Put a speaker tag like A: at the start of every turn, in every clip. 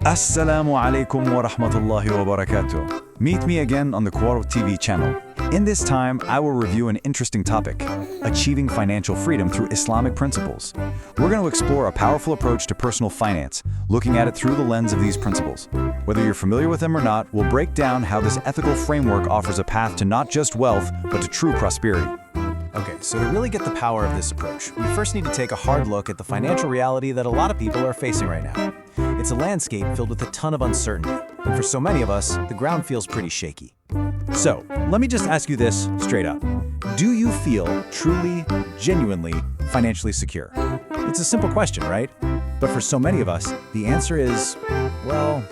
A: Assalamu alaikum wa rahmatullahi wa barakatuh. Meet me again on the Quora TV channel. In this time, I will review an interesting topic, achieving financial freedom through Islamic principles. We're going to explore a powerful approach to personal finance, looking at it through the lens of these principles. Whether you're familiar with them or not, we'll break down how this ethical framework offers a path to not just wealth, but to true prosperity.
B: Okay, so to really get the power of this approach, we first need to take a hard look at the financial reality that a lot of people are facing right now. It's a landscape filled with a ton of uncertainty, and for so many of us, the ground feels pretty shaky. So, let me just ask you this straight up. Do you feel truly, genuinely, financially secure? It's a simple question, right? But for so many of us, the answer is, well,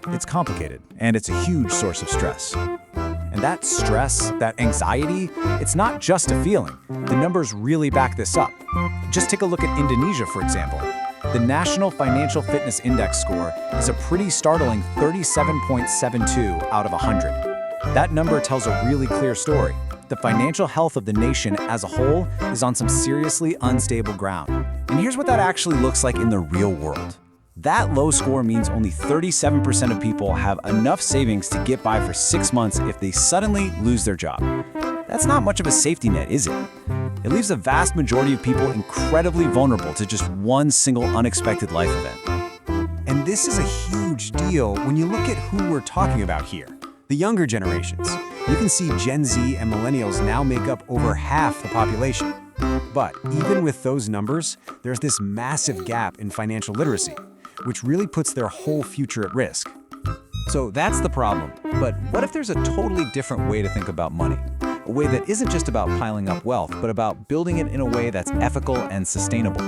B: it's complicated, and it's a huge source of stress. And that stress, that anxiety, it's not just a feeling. The numbers really back this up. Just take a look at Indonesia, for example. The National Financial Fitness Index score is a pretty startling 37.72 out of 100. That number tells a really clear story. The financial health of the nation as a whole is on some seriously unstable ground. And here's what that actually looks like in the real world. That low score means only 37% of people have enough savings to get by for 6 months if they suddenly lose their job. That's not much of a safety net, is it? It leaves a vast majority of people incredibly vulnerable to just one single unexpected life event.
C: And this is a huge deal when you look at who we're talking about here, the younger generations. You can see Gen Z and millennials now make up over half the population. But even with those numbers, there's this massive gap in financial literacy, which really puts their whole future at risk.
A: So that's the problem. But what if there's a totally different way to think about money? A way that isn't just about piling up wealth, but about building it in a way that's ethical and sustainable.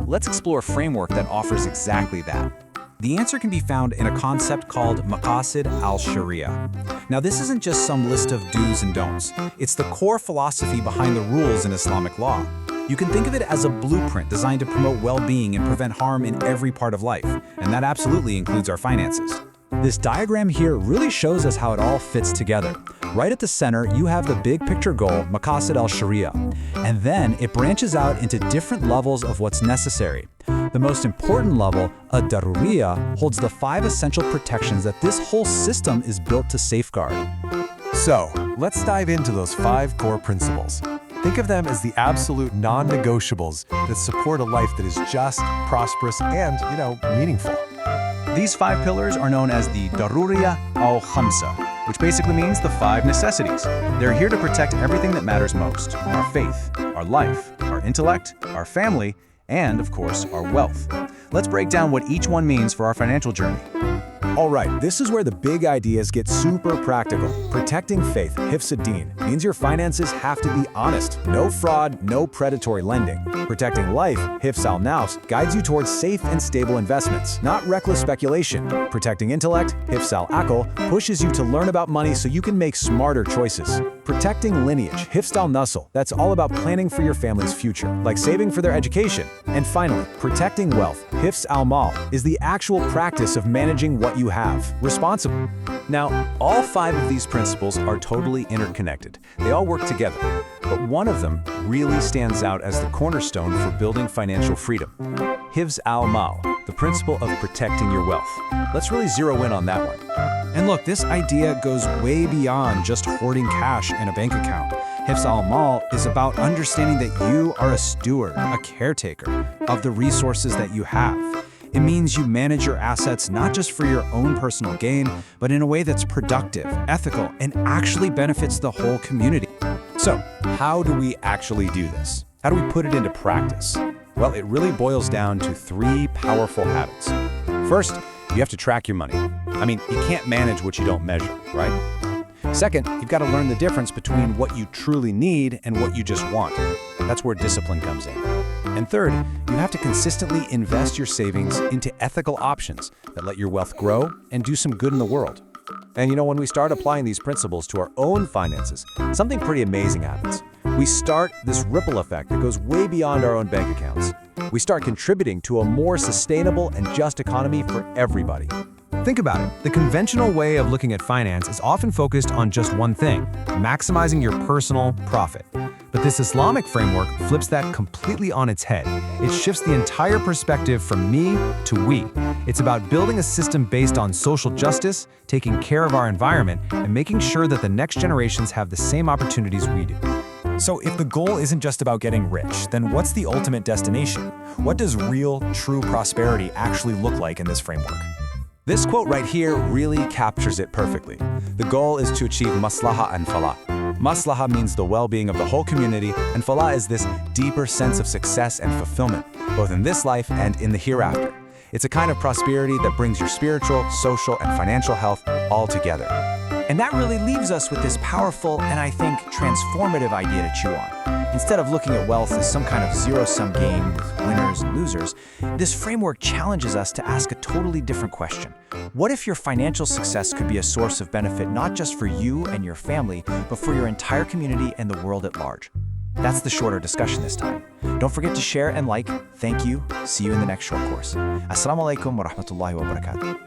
A: Let's explore a framework that offers exactly that.
B: The answer can be found in a concept called Maqashid al-Shariah. Now, this isn't just some list of do's and don'ts. It's the core philosophy behind the rules in Islamic law. You can think of it as a blueprint designed to promote well-being and prevent harm in every part of life, and that absolutely includes our finances. This diagram here really shows us how it all fits together. Right at the center, you have the big picture goal, Maqashid al-Shariah, and then it branches out into different levels of what's necessary. The most important level, ad-daruriyah, holds the 5 essential protections that this whole system is built to safeguard.
C: So, let's dive into those 5 core principles. Think of them as the absolute non-negotiables that support a life that is just, prosperous, and, meaningful.
A: These 5 pillars are known as the daruriyah al-khamsa, which basically means the 5 necessities. They're here to protect everything that matters most: our faith, our life, our intellect, our family, and, of course, our wealth. Let's break down what each one means for our financial journey.
B: All right, this is where the big ideas get super practical. Protecting faith, Hifz ad-Din, means your finances have to be honest. No fraud, no predatory lending. Protecting life, Hifz al-Nafs, guides you towards safe and stable investments, not reckless speculation. Protecting intellect, Hifz al-Aql, pushes you to learn about money so you can make smarter choices. Protecting lineage, Hifz al-Nasl, that's all about planning for your family's future, like saving for their education. And finally, protecting wealth, Hifz al-Mal, is the actual practice of managing what you have responsibly.
A: Now, all 5 of these principles are totally interconnected. They all work together. But one of them really stands out as the cornerstone for building financial freedom. Hifz al-Mal, the principle of protecting your wealth. Let's really zero in on that one.
B: And look, this idea goes way beyond just hoarding cash in a bank account. Hifz al-Mal is about understanding that you are a steward, a caretaker of the resources that you have. It means you manage your assets not just for your own personal gain, but in a way that's productive, ethical, and actually benefits the whole community.
A: So, how do we actually do this? How do we put it into practice? Well, it really boils down to 3 powerful habits. First, you have to track your money. I mean, you can't manage what you don't measure, right? Second, you've got to learn the difference between what you truly need and what you just want. That's where discipline comes in. And third, you have to consistently invest your savings into ethical options that let your wealth grow and do some good in the world. And when we start applying these principles to our own finances, something pretty amazing happens. We start this ripple effect that goes way beyond our own bank accounts. We start contributing to a more sustainable and just economy for everybody.
C: Think about it. The conventional way of looking at finance is often focused on just one thing: maximizing your personal profit. But this Islamic framework flips that completely on its head. It shifts the entire perspective from me to we.
B: It's about building a system based on social justice, taking care of our environment, and making sure that the next generations have the same opportunities we do.
A: So if the goal isn't just about getting rich, then what's the ultimate destination? What does real, true prosperity actually look like in this framework? This quote right here really captures it perfectly. The goal is to achieve maslaha and falah. Maslaha means the well-being of the whole community, and falah is this deeper sense of success and fulfillment, both in this life and in the hereafter. It's a kind of prosperity that brings your spiritual, social, and financial health all together.
D: And that really leaves us with this powerful and I think transformative idea to chew on. Instead of looking at wealth as some kind of zero-sum game with winners and losers, this framework challenges us to ask a totally different question. What if your financial success could be a source of benefit not just for you and your family, but for your entire community and the world at large? That's the shorter discussion this time. Don't forget to share and like. Thank you. See you in the next short course. Assalamu alaikum wa rahmatullahi wa barakatuh.